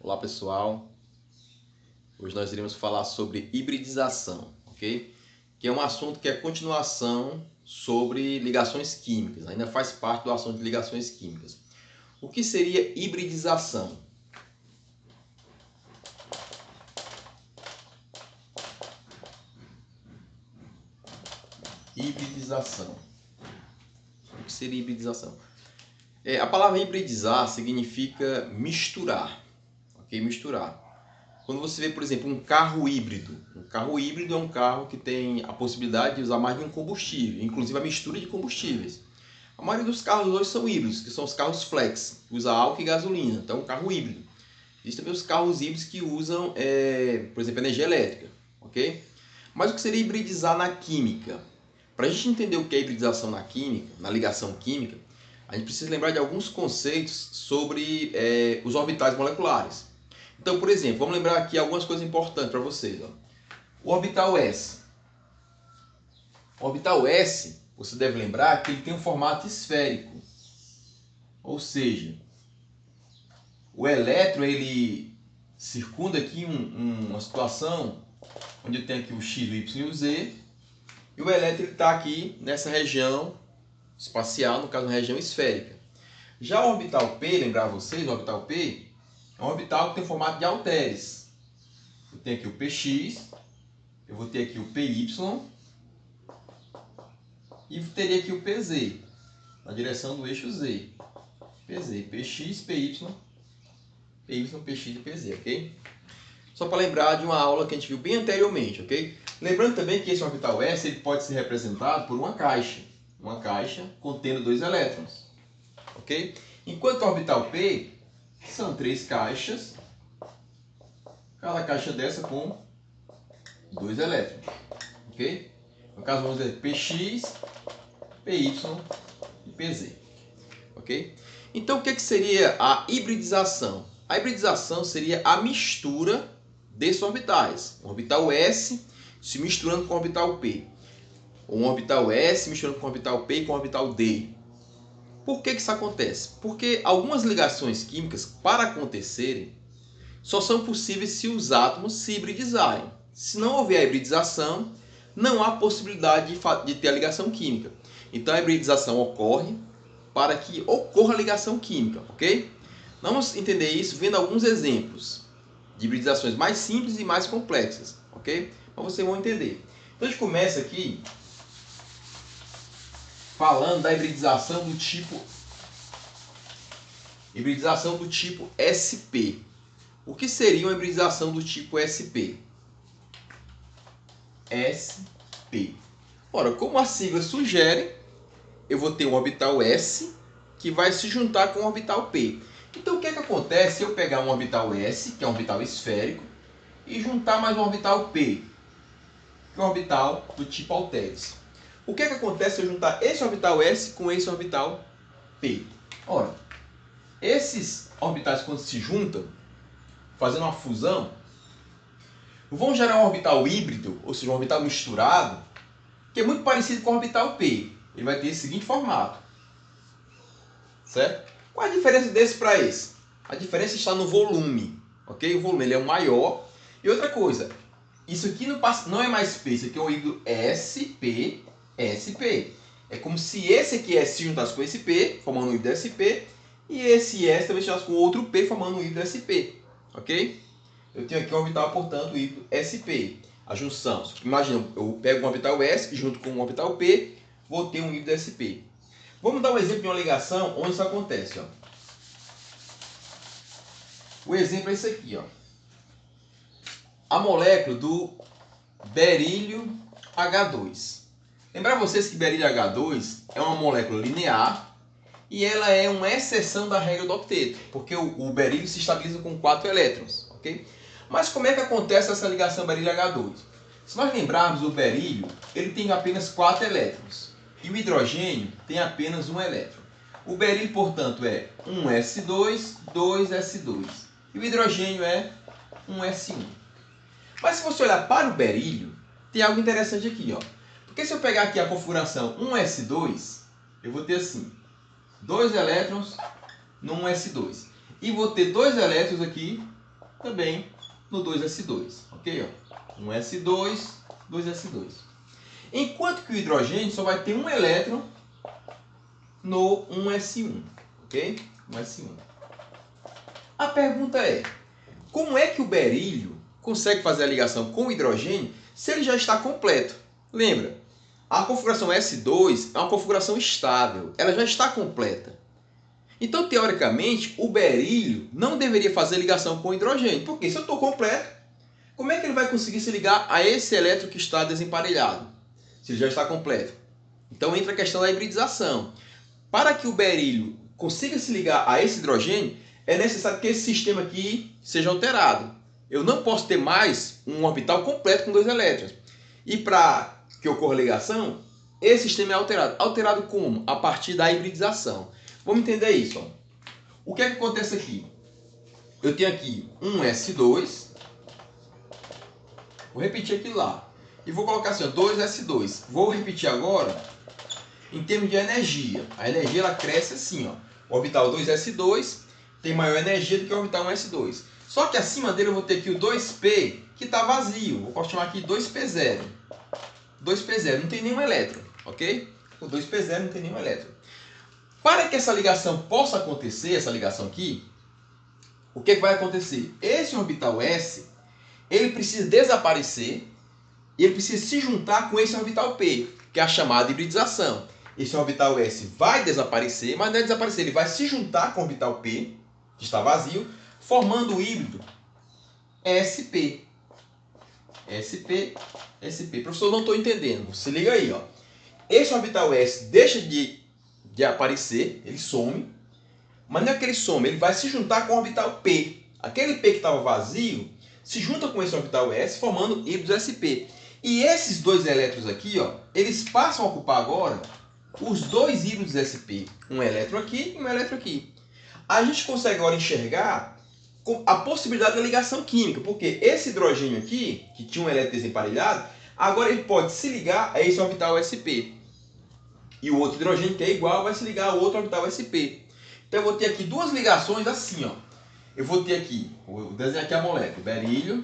Olá pessoal, hoje nós iremos falar sobre hibridização, ok? Que é um assunto que é continuação sobre ligações químicas, ainda faz parte do assunto de ligações químicas. O que seria hibridização? Hibridização. O que seria hibridização? A palavra hibridizar significa misturar, ok? Misturar. Quando você vê, por exemplo, um carro híbrido é um carro que tem a possibilidade de usar mais de um combustível, inclusive a mistura de combustíveis. A maioria dos carros hoje são híbridos, que são os carros flex, que usam álcool e gasolina, então um carro híbrido. Existem também os carros híbridos que usam, por exemplo, energia elétrica, ok? Mas o que seria hibridizar na química? Para a gente entender o que é hibridização na química, na ligação química, a gente precisa lembrar de alguns conceitos sobre os orbitais moleculares. Então, por exemplo, vamos lembrar aqui algumas coisas importantes para vocês. Ó. O orbital S. O orbital S, você deve lembrar que ele tem um formato esférico. Ou seja, o elétron ele circunda aqui uma situação onde tem aqui o X, o Y e o Z. E o elétron está aqui nessa região espacial, no caso, na região esférica. Já o orbital P, lembrar vocês, o orbital P é um orbital que tem formato de halteres. Eu tenho aqui o PX, eu vou ter aqui o PY e teria aqui o PZ, na direção do eixo Z. PZ, PX, PY, PX e PZ, ok? Só para lembrar de uma aula que a gente viu bem anteriormente, ok? Lembrando também que esse orbital S ele pode ser representado por uma caixa contendo 2 elétrons, ok? Enquanto o orbital P são 3 caixas, cada caixa dessa com 2 elétrons, ok? No caso vamos dizer PX, PY e PZ, ok? Então o que seria a hibridização? A hibridização seria a mistura desses orbitais. Um orbital S se misturando com o orbital P. Um orbital S misturando com o orbital P e com o orbital D. Por que isso acontece? Porque algumas ligações químicas, para acontecerem, só são possíveis se os átomos se hibridizarem. Se não houver a hibridização, não há possibilidade de ter a ligação química. Então a hibridização ocorre para que ocorra a ligação química, ok? Vamos entender isso vendo alguns exemplos de hibridizações mais simples e mais complexas, ok? Então vocês vão entender. Então a gente começa aqui falando da hibridização do tipo SP. O que seria uma hibridização do tipo SP? SP. Ora, como a sigla sugere, eu vou ter um orbital S que vai se juntar com o orbital P. Então o que acontece se eu pegar um orbital S, que é um orbital esférico, e juntar mais um orbital P, que é um orbital do tipo halteres? O que acontece se eu juntar esse orbital S com esse orbital P? Ora, esses orbitais quando se juntam, fazendo uma fusão, vão gerar um orbital híbrido, ou seja, um orbital misturado, que é muito parecido com o orbital P. Ele vai ter esse seguinte formato. Certo? Qual a diferença desse para esse? A diferença está no volume. Ok? O volume ele é o maior. E outra coisa, isso aqui não é mais P, isso aqui é um híbrido SP, SP. É como se esse aqui S se juntasse com esse P, formando um híbrido SP, e esse S também se juntasse com outro P, formando um híbrido SP. Ok? Eu tenho aqui um orbital, portanto, o híbrido SP. A junção. Imagina, eu pego um orbital S junto com um orbital P, vou ter um híbrido SP. Vamos dar um exemplo de uma ligação onde isso acontece. Ó. O exemplo é esse aqui. Ó. A molécula do berílio H2. Lembrar vocês que berílio H2 é uma molécula linear e ela é uma exceção da regra do octeto, porque o berílio se estabiliza com 4 elétrons. Okay? Mas como é que acontece essa ligação berílio H2? Se nós lembrarmos, o berílio ele tem apenas 4 elétrons. E o hidrogênio tem apenas um elétron. O berílio, portanto, é 1s2, 2s2. E o hidrogênio é 1s1. Mas se você olhar para o berílio, tem algo interessante aqui. Ó. Porque se eu pegar aqui a configuração 1s2, eu vou ter assim, 2 elétrons no 1s2. E vou ter 2 elétrons aqui também no 2s2, ok? Ó, 1s2, 2s2. Enquanto que o hidrogênio só vai ter um elétron no 1s1, ok? 1s1. A pergunta é, como é que o berílio consegue fazer a ligação com o hidrogênio se ele já está completo? Lembra, a configuração S2 é uma configuração estável, ela já está completa. Então, teoricamente, o berílio não deveria fazer ligação com o hidrogênio, porque se eu estou completo, como é que ele vai conseguir se ligar a esse elétron que está desemparelhado, se ele já está completo? Então entra a questão da hibridização. Para que o berílio consiga se ligar a esse hidrogênio, é necessário que esse sistema aqui seja alterado. Eu não posso ter mais um orbital completo com 2 elétrons. E para que ocorra ligação, esse sistema é alterado. Alterado como? A partir da hibridização. Vamos entender isso. Ó. O que é que acontece aqui? Eu tenho aqui um S2. Vou repetir aqui lá. E vou colocar assim, ó, 2S2. Vou repetir agora em termos de energia. A energia ela cresce assim. Ó. O orbital 2S2 tem maior energia do que o orbital 1S2. Só que acima dele eu vou ter aqui o 2P, que está vazio. Vou chamar aqui 2P0. 2P0, não tem nenhum elétron, ok? O 2P0 não tem nenhum elétron. Para que essa ligação possa acontecer, essa ligação aqui, o que vai acontecer? Esse orbital S, ele precisa desaparecer e ele precisa se juntar com esse orbital P, que é a chamada hibridização. Esse orbital S vai desaparecer, mas não é desaparecer, ele vai se juntar com o orbital P, que está vazio, formando o híbrido SP. SP, SP. Professor, não estou entendendo. Se liga aí, ó. Esse orbital S deixa de aparecer, ele some, mas não é que ele some, ele vai se juntar com o orbital P. Aquele P que estava vazio se junta com esse orbital S, formando híbridos SP. E esses 2 elétrons aqui, ó, eles passam a ocupar agora os 2 híbridos SP. Um elétron aqui e um elétron aqui. A gente consegue agora enxergar a possibilidade da ligação química, porque esse hidrogênio aqui, que tinha um elétron desemparelhado, agora ele pode se ligar a esse orbital SP. E o outro hidrogênio, que é igual, vai se ligar ao outro orbital SP. Então eu vou ter aqui 2 ligações assim, ó. Eu vou ter aqui, vou desenhar aqui a molécula, berílio,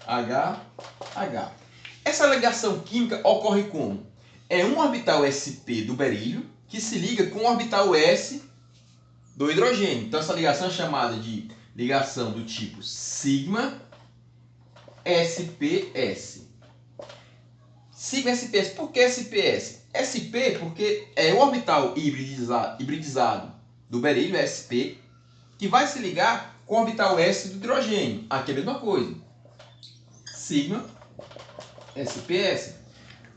H. Essa ligação química ocorre como? É um orbital SP do berílio que se liga com o orbital S do hidrogênio. Então essa ligação é chamada de ligação do tipo sigma SPS. Sigma SPS. Por que SPS? SP porque é o orbital hibridizado do berílio, SP, que vai se ligar com o orbital S do hidrogênio. Aqui é a mesma coisa. Sigma SPS.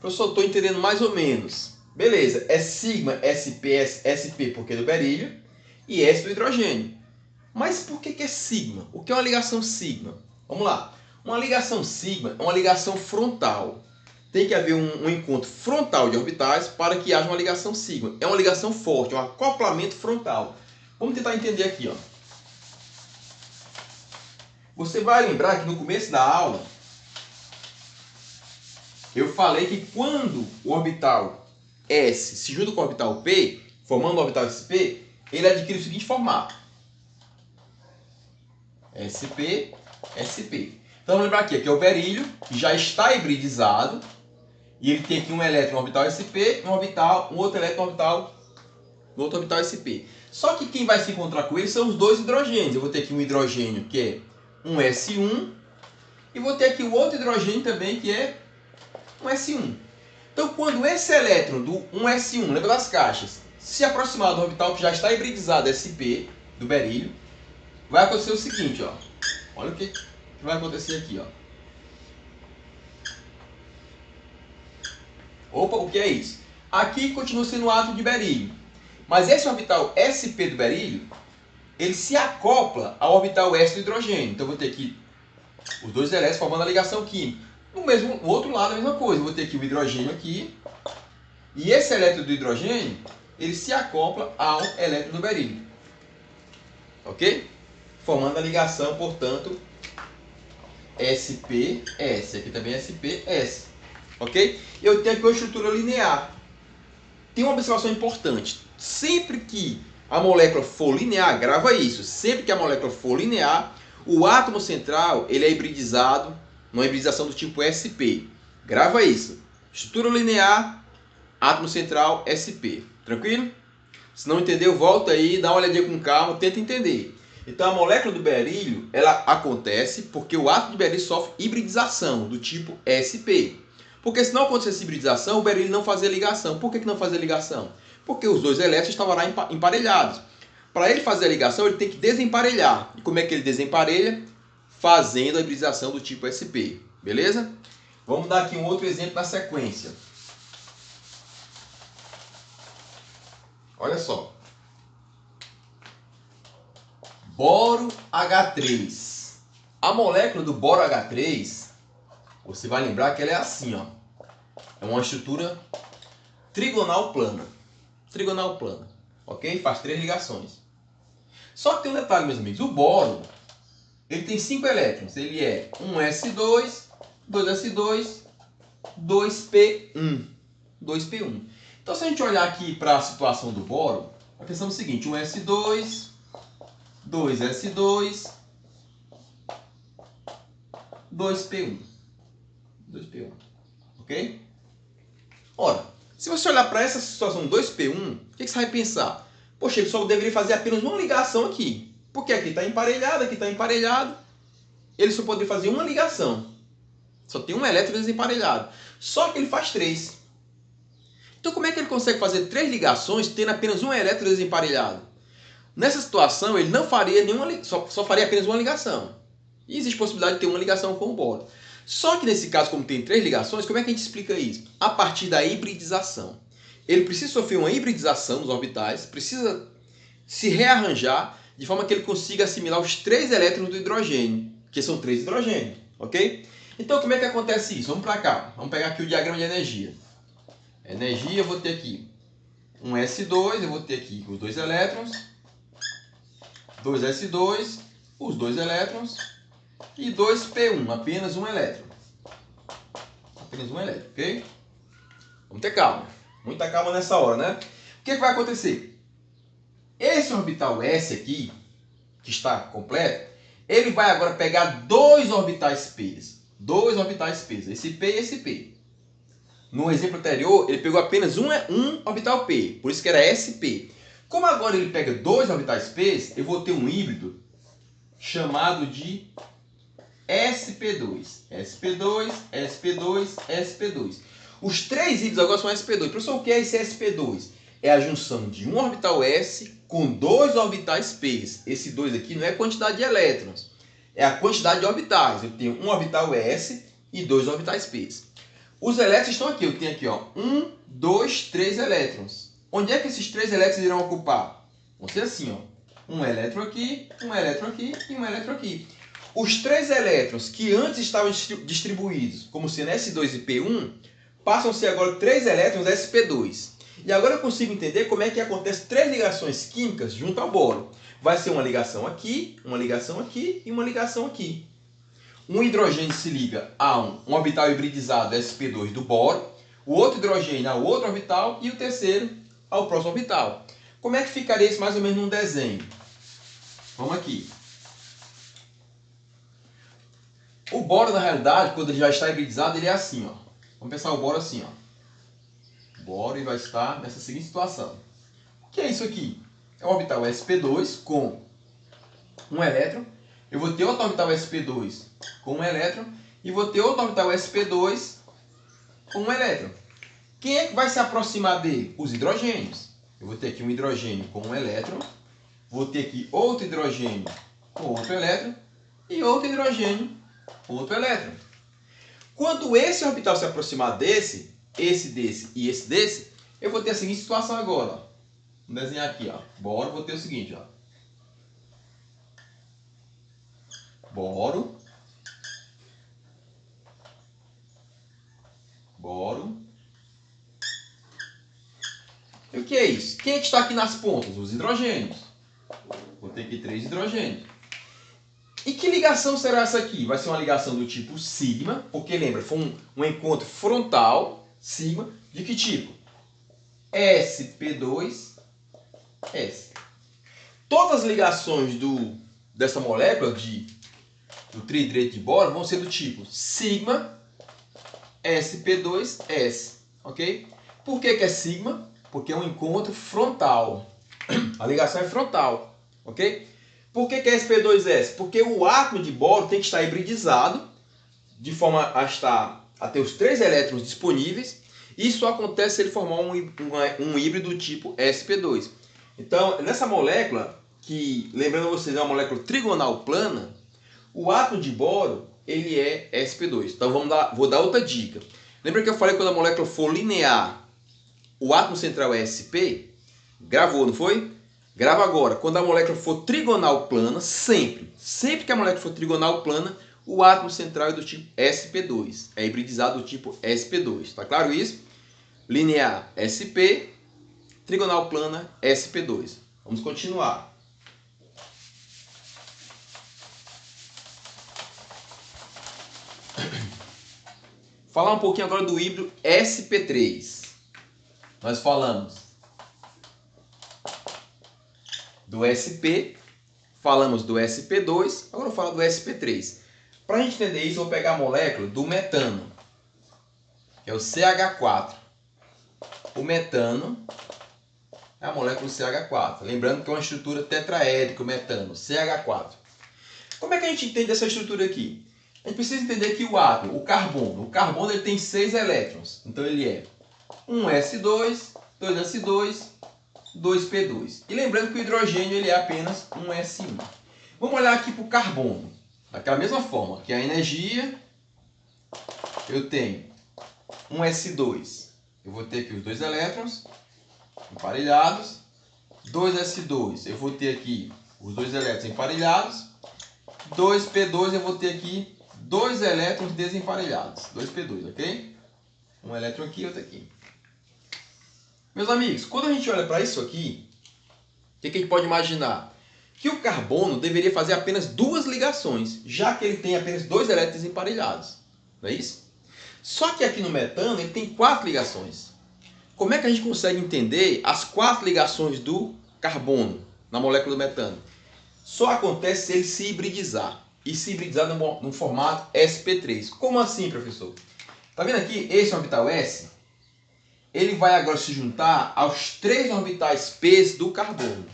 Professor, estou entendendo mais ou menos. Beleza, é sigma SPS, SP porque é do berílio e S do hidrogênio. Mas por que é sigma? O que é uma ligação sigma? Vamos lá. Uma ligação sigma é uma ligação frontal. Tem que haver um encontro frontal de orbitais para que haja uma ligação sigma. É uma ligação forte, um acoplamento frontal. Vamos tentar entender aqui, ó. Você vai lembrar que no começo da aula eu falei que quando o orbital S se junta com o orbital P, formando o orbital SP, ele adquire o seguinte formato. SP, SP. Então vamos lembrar aqui, que é o berílio, que já está hibridizado, e ele tem aqui um elétron no orbital SP, um outro elétron no outro orbital SP. Só que quem vai se encontrar com ele são os 2 hidrogênios. Eu vou ter aqui um hidrogênio que é um S1, e vou ter aqui o outro hidrogênio também que é um S1. Então quando esse elétron do 1S1, lembra das caixas, se aproximar do orbital que já está hibridizado SP, do berílio, vai acontecer o seguinte, ó. Olha o que vai acontecer aqui, ó. Opa, o que é isso? Aqui continua sendo um átomo de berílio. Mas esse orbital SP do berílio, ele se acopla ao orbital S do hidrogênio. Então eu vou ter aqui os 2 elétrons formando a ligação química. No outro lado a mesma coisa. Eu vou ter aqui o hidrogênio aqui. E esse elétron do hidrogênio, ele se acopla ao elétron do berílio. Ok? Formando a ligação, portanto, SPS. Aqui também é SPS. Ok? Eu tenho aqui uma estrutura linear. Tem uma observação importante. Sempre que a molécula for linear, grava isso. Sempre que a molécula for linear, O átomo central ele é hibridizado, numa hibridização do tipo sp. Grava isso. Estrutura linear, átomo central, sp. Tranquilo? Se não entendeu, volta aí, dá uma olhadinha com calma, tenta entender. Então a molécula do berílio, ela acontece porque o átomo de berílio sofre hibridização do tipo sp. Porque se não acontecesse hibridização, o berílio não fazia ligação. Por que não fazia ligação? Porque os dois elétrons estavam lá emparelhados. Para ele fazer a ligação, ele tem que desemparelhar. E como é que ele desemparelha? Fazendo a hibridização do tipo sp. Beleza? Vamos dar aqui um outro exemplo na sequência. Olha só. Boro H3. A molécula do boro H3, você vai lembrar que ela é assim, ó. É uma estrutura trigonal plana. Trigonal plana. Ok? Faz 3 ligações. Só que tem um detalhe, meus amigos. O boro, ele tem 5 elétrons. Ele é um S2, 2S2, 2P1. 2P1. Então, se a gente olhar aqui para a situação do boro, nós pensamos o seguinte: um S2, 2S2, 2P1. 2P1. Ok? Ora, se você olhar para essa situação 2P1, o que você vai pensar? Poxa, ele só deveria fazer apenas uma ligação aqui. Porque aqui está emparelhado, aqui está emparelhado. Ele só poderia fazer uma ligação. Só tem um elétron desemparelhado. Só que ele faz 3. Então como é que ele consegue fazer 3 ligações tendo apenas um elétron desemparelhado? Nessa situação, ele não faria nenhuma, só faria apenas uma ligação. E existe possibilidade de ter uma ligação com o boro. Só que nesse caso, como tem 3 ligações, como é que a gente explica isso? A partir da hibridização. Ele precisa sofrer uma hibridização nos orbitais, precisa se rearranjar de forma que ele consiga assimilar os 3 elétrons do hidrogênio, que são 3 hidrogênios, ok? Então, como é que acontece isso? Vamos para cá. Vamos pegar aqui o diagrama de energia. Energia, eu vou ter aqui um S2, eu vou ter aqui os 2 elétrons, 2S2, os 2 elétrons e 2P1, apenas um elétron. Apenas um elétron, ok? Vamos ter calma. Muita calma nessa hora, né? O que vai acontecer? Esse orbital S aqui, que está completo, ele vai agora pegar 2 orbitais P's. 2 orbitais P's, esse P e esse P. No exemplo anterior, ele pegou apenas um orbital P, por isso que era SP. Como agora ele pega 2 orbitais P's, eu vou ter um híbrido chamado de sp2. sp2, sp2, sp2. Os 3 híbridos agora são sp2. Professor, o que é esse sp2? É a junção de um orbital S com 2 orbitais P's. Esse 2 aqui não é a quantidade de elétrons, é a quantidade de orbitais. Eu tenho um orbital S e 2 orbitais P's. Os elétrons estão aqui. Eu tenho aqui, ó, 1, 2, 3 elétrons. Onde é que esses 3 elétrons irão ocupar? Vão ser assim, ó. Um elétron aqui, um elétron aqui e um elétron aqui. Os 3 elétrons que antes estavam distribuídos como sendo S2 e P1, passam a ser agora 3 elétrons sp2. E agora eu consigo entender como é que acontece 3 ligações químicas junto ao boro. Vai ser uma ligação aqui, uma ligação aqui e uma ligação aqui. Um hidrogênio se liga a um orbital hibridizado sp2 do boro, o outro hidrogênio ao outro orbital e o terceiro ao próximo orbital. Como é que ficaria isso mais ou menos num desenho? Vamos aqui. O boro, na realidade, quando ele já está hibridizado, ele é assim, ó. Vamos pensar o boro assim, ó. O boro vai estar nessa seguinte situação. O que é isso aqui? É um orbital sp2 com um elétron. Eu vou ter outro orbital sp2 com um elétron. E vou ter outro orbital sp2 com um elétron. Quem é que vai se aproximar dele? Os hidrogênios. Eu vou ter aqui um hidrogênio com um elétron. Vou ter aqui outro hidrogênio com outro elétron. E outro hidrogênio com outro elétron. Quando esse orbital se aproximar desse, esse desse e esse desse, eu vou ter a seguinte situação agora. Ó. Vamos desenhar aqui, ó. Boro, vou ter o seguinte, ó. Boro. Boro. E o que é isso? Quem é que está aqui nas pontas? Os hidrogênios. Vou ter aqui 3 hidrogênios. E que ligação será essa aqui? Vai ser uma ligação do tipo sigma, porque lembra, foi um encontro frontal, sigma, de que tipo? sp2, S. Todas as ligações dessa molécula de do tridreto de boro vão ser do tipo sigma sp2s, ok? Por que é sigma? Porque é um encontro frontal. A ligação é frontal, ok? Por que é sp2s? Porque o átomo de boro tem que estar hibridizado de forma a ter os 3 elétrons disponíveis. Isso acontece se ele formar um híbrido tipo sp2. Então, nessa molécula, que, lembrando vocês, é uma molécula trigonal plana, o átomo de boro ele é sp2. Então, vou dar outra dica. Lembra que eu falei que quando a molécula for linear, o átomo central é sp? Gravou, não foi? Grava agora. Quando a molécula for trigonal plana, sempre que a molécula for trigonal plana, o átomo central é do tipo sp2. É hibridizado do tipo sp2. Tá claro isso? Linear sp, trigonal plana sp2. Vamos continuar. Falar um pouquinho agora do híbrido sp3. Nós falamos do sp, falamos do sp2, agora eu vou falar do sp3. Para a gente entender isso, eu vou pegar a molécula do metano, que é o CH4. O metano é a molécula CH4. Lembrando que é uma estrutura tetraédrica, o metano, CH4. Como é que a gente entende essa estrutura aqui? A gente precisa entender que o átomo, o carbono ele tem 6 elétrons. Então ele é 1s2, 2s2, 2p2. E lembrando que o hidrogênio ele é apenas 1s1. Vamos olhar aqui para o carbono. Daquela mesma forma que a energia, eu tenho 1s2. Eu vou ter aqui os 2 elétrons emparelhados. 2s2, eu vou ter aqui os 2 elétrons emparelhados. 2p2, eu vou ter aqui 2 elétrons desemparelhados. 2p2, ok? Um elétron aqui e outro aqui. Meus amigos, quando a gente olha para isso aqui, o que a gente pode imaginar? Que o carbono deveria fazer apenas 2 ligações, já que ele tem apenas 2 elétrons emparelhados. Não é isso? Só que aqui no metano ele tem 4 ligações. Como é que a gente consegue entender as 4 ligações do carbono na molécula do metano? Só acontece se ele se hibridizar. E se hibridizar no formato sp3. Como assim, professor? Tá vendo aqui? Esse orbital S, ele vai agora se juntar aos 3 orbitais P do carbono.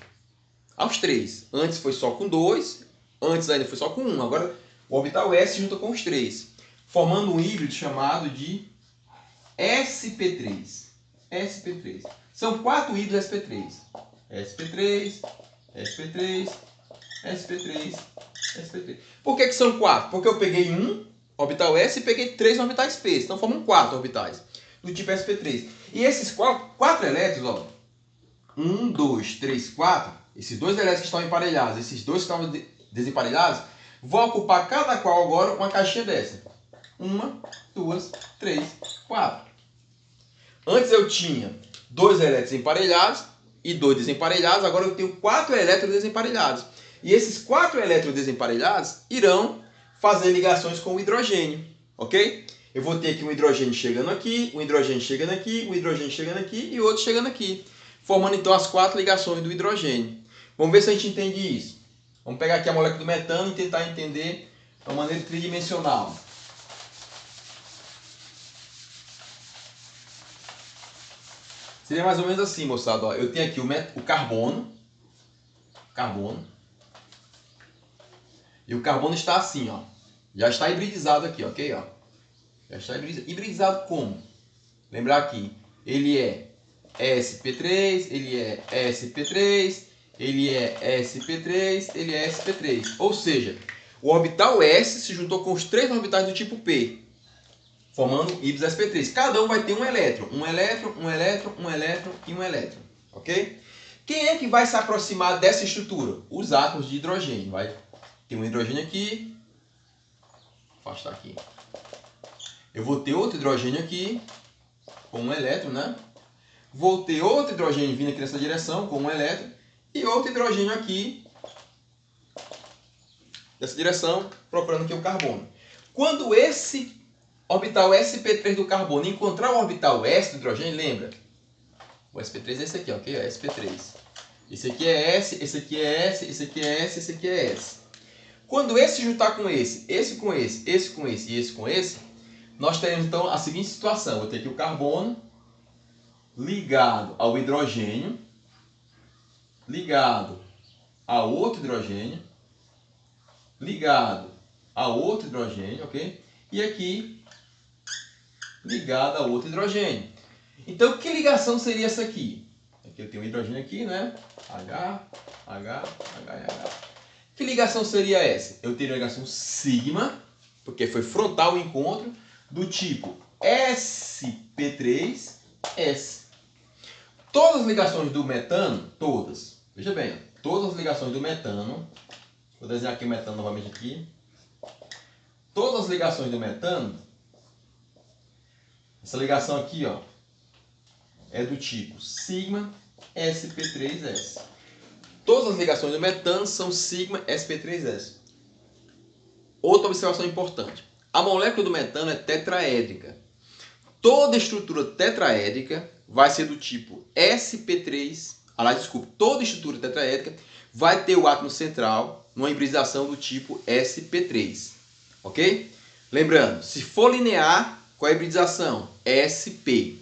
Aos 3. Antes foi só com 2, antes ainda foi só com 1. Agora o orbital S se junta com os 3, formando um híbrido chamado de sp3. sp3. São 4 híbridos sp3. sp3, sp3, sp3, sp3. Por que são 4? Porque eu peguei um orbital S e peguei 3 orbitais P. Então formam 4 orbitais do tipo sp3. E esses 4 elétrons, ó, 1, 2, 3, 4, esses 2 elétrons que estão emparelhados, esses 2 que estavam desemparelhados, vão ocupar cada qual agora uma caixinha dessa. 1, 2, 3, 4. Antes eu tinha 2 elétrons emparelhados e 2 desemparelhados, agora eu tenho 4 elétrons desemparelhados. E esses 4 elétrons desemparelhados irão fazer ligações com o hidrogênio, ok? Eu vou ter aqui um hidrogênio chegando aqui, um hidrogênio chegando aqui, um hidrogênio chegando aqui e outro chegando aqui, formando então as 4 ligações do hidrogênio. Vamos ver se a gente entende isso. Vamos pegar aqui a molécula do metano e tentar entender de uma maneira tridimensional. Seria mais ou menos assim, moçada. Ó, eu tenho aqui o carbono. E o carbono está assim, ó. Já está hibridizado aqui, ok? Ó. Já está hibridizado como? Lembrar aqui, ele é sp3, ele é sp3, ele é sp3, ele é sp3. Ou seja, o orbital S se juntou com os 3 orbitais do tipo P, formando híbridos sp3. Cada um vai ter um elétron, um elétron, um elétron, um elétron e um elétron, ok? Quem é que vai se aproximar dessa estrutura? Os átomos de hidrogênio. Vai ter um hidrogênio aqui, vou afastar aqui. Eu vou ter outro hidrogênio aqui, com um elétron, né? Vou ter outro hidrogênio vindo aqui nessa direção, com um elétron, e outro hidrogênio aqui, nessa direção, procurando aqui o carbono. Quando esse orbital sp3 do carbono encontrar o orbital S do hidrogênio, lembra? O sp3 é esse aqui, ok? sp3. Esse aqui é S, esse aqui é S, esse aqui é S, esse aqui é S. Quando esse juntar com esse com esse com esse e esse com esse, nós teremos então a seguinte situação. Vou ter aqui o carbono ligado ao hidrogênio, ligado a outro hidrogênio, ligado a outro hidrogênio, ok? E aqui ligado a outro hidrogênio. Então, que ligação seria essa aqui? Aqui eu tenho um hidrogênio aqui, né? H, H, H e H. Que ligação seria essa? Eu teria uma ligação sigma, porque foi frontal o encontro, do tipo sp3s. Todas as ligações do metano, todas, veja bem, todas as ligações do metano, vou desenhar aqui o metano novamente aqui, todas as ligações do metano, essa ligação aqui, ó, é do tipo sigma sp3s. Todas as ligações do metano são sigma sp3s. Outra observação importante. A molécula do metano é tetraédrica. Toda estrutura tetraédrica vai ser do tipo sp3. Toda estrutura tetraédrica vai ter o átomo central numa hibridização do tipo sp3. Ok? Lembrando, se for linear, qual é a hibridização? sp.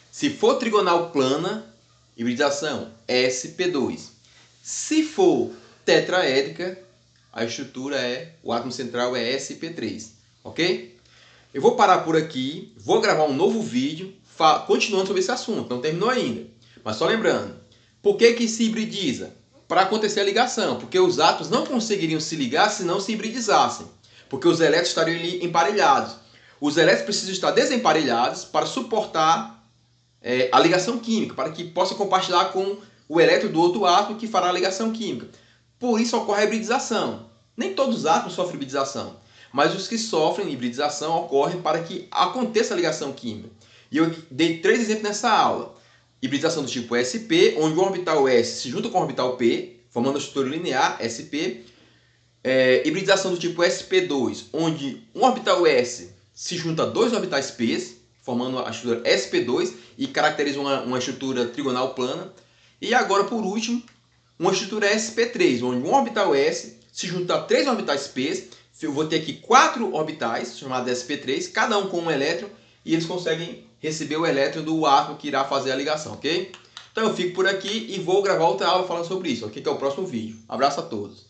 Se for trigonal plana, hibridização sp2. Se for tetraédrica, a estrutura o átomo central é sp3, ok? Eu vou parar por aqui, vou gravar um novo vídeo continuando sobre esse assunto, não terminou ainda. Mas só lembrando, por que se hibridiza? Para acontecer a ligação, porque os átomos não conseguiriam se ligar se não se hibridizassem, porque os elétrons estariam emparelhados. Os elétrons precisam estar desemparelhados para suportar a ligação química, para que possa compartilhar com o elétron do outro átomo que fará a ligação química. Por isso ocorre a hibridização. Nem todos os átomos sofrem hibridização, mas os que sofrem hibridização ocorrem para que aconteça a ligação química. E eu dei 3 exemplos nessa aula. Hibridização do tipo sp, onde o orbital s se junta com o orbital p, formando a estrutura linear sp. Hibridização do tipo sp2, onde um orbital s se junta a 2 orbitais p, formando a estrutura sp2 e caracteriza uma estrutura trigonal plana. E agora, por último, uma estrutura sp3, onde um orbital s se junta a 3 orbitais p. Eu vou ter aqui 4 orbitais, chamados sp3, cada um com um elétron, e eles conseguem receber o elétron do átomo que irá fazer a ligação, ok? Então eu fico por aqui e vou gravar outra aula falando sobre isso, ok? Que é o próximo vídeo. Abraço a todos.